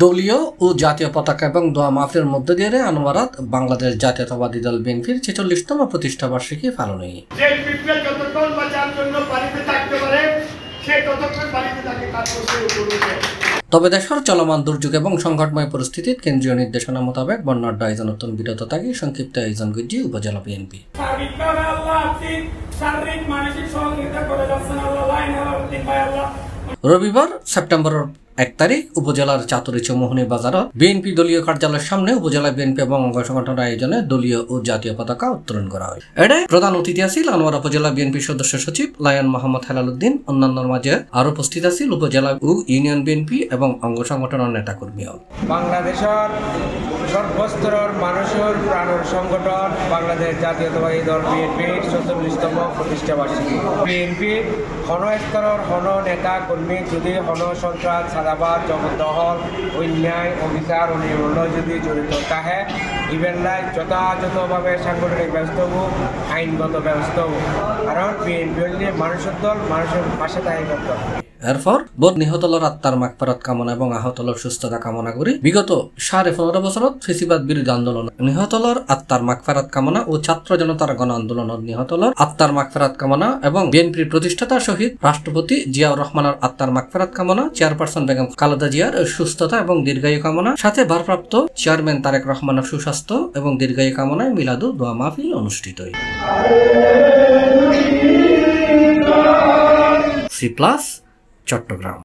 দলীয় ও জাতীয় পতাকা এবং দোয়া মাহফিলের মধ্য দিয়ে আনোয়ারাত বাংলাদেশ জাতীয়তাবাদী দল বিএনপির ৪৬তম প্রতিষ্ঠা বার্ষিকী পালনে। তবে দেশের চলমান দুর্যোগ এবং সংকটময় পরিস্থিতির কেন্দ্রীয় নির্দেশনা মোতাবেক বন্যাঢ্য আয়োজনতন বিরত থাকি সংক্ষিপ্ত আয়োজন করছে উপজেলা বিএনপি। রবিবার সেপ্টেম্বরের ১ তারিখ উপজেলার চাতুরিচা মোহনী বাজারত বিএনপি দলীয় কার্যালয়ের সামনে উপজেলা বিএনপি এবং অঙ্গ সংগঠনের আয়োজনে দলীয় ও জাতীয় পতাকা উত্তোলন করা হয়। এতে প্রধান অতিথি আছিল আনোয়ারা উপজেলা বিএনপি সদস্য সচিব লায়ন মোহাম্মদ হেলাল উদ্দিন। অন্যান্যর মাঝে আরো উপস্থিত আছিল উপজেলা ও ইউনিয়ন বিএনপি এবং অঙ্গ সংগঠনের নেতাকর্মী। বাংলাদেশের সর্বস্তরের মানুষের প্রাণের সংগঠন বাংলাদেশ জাতীয়তাবাদী দল বিএনপির ৪৬তম প্রতিষ্ঠা বার্ষিকী। বিএনপি স্তরের নেতা কর্মী যদি সন্ত্রাস, সাদাবাদ, জবরদখল, অন্যায়, অবিচার ও নির্মূল যদি জড়িত থাকে ইভেনলাই যথাযথভাবে সাংগঠনিক ব্যবস্থা হোক, আইনগত ব্যবস্থা হোক। কারণ বিএনপি হলে মানুষের দল, মানুষের পাশে তাই করতে হবে। এরপর বোধ নিহতলর আত্মার মাগফিরাত কামনা এবং আহতলর সুস্থতা কামনা করি বিগত ১৫.৫ বছরত ফেসিবাদ বিরোধী আন্দোলন নিহতলর আত্মার মাগফিরাত কামনা ও ছাত্র জনতার গণ আন্দোলনত নিহতলর আত্মার মাগফিরাত কামনা এবং বিএনপির প্রতিষ্ঠাতা শহীদ রাষ্ট্রপতি জিয়াউর রহমানের আত্মার মাগফিরাত কামনা, চেয়ারপারসন বেগম খালেদা জিয়ার সুস্থতা এবং দীর্ঘায়ু কামনা, সাথে ভারপ্রাপ্ত চেয়ারম্যান তারেক রহমানের সুস্বাস্থ্য এবং দীর্ঘায়ু কামনায় মিলাদু দোয়া মাহফিল অনুষ্ঠিত হয়। C+ চট্টগ্রাম।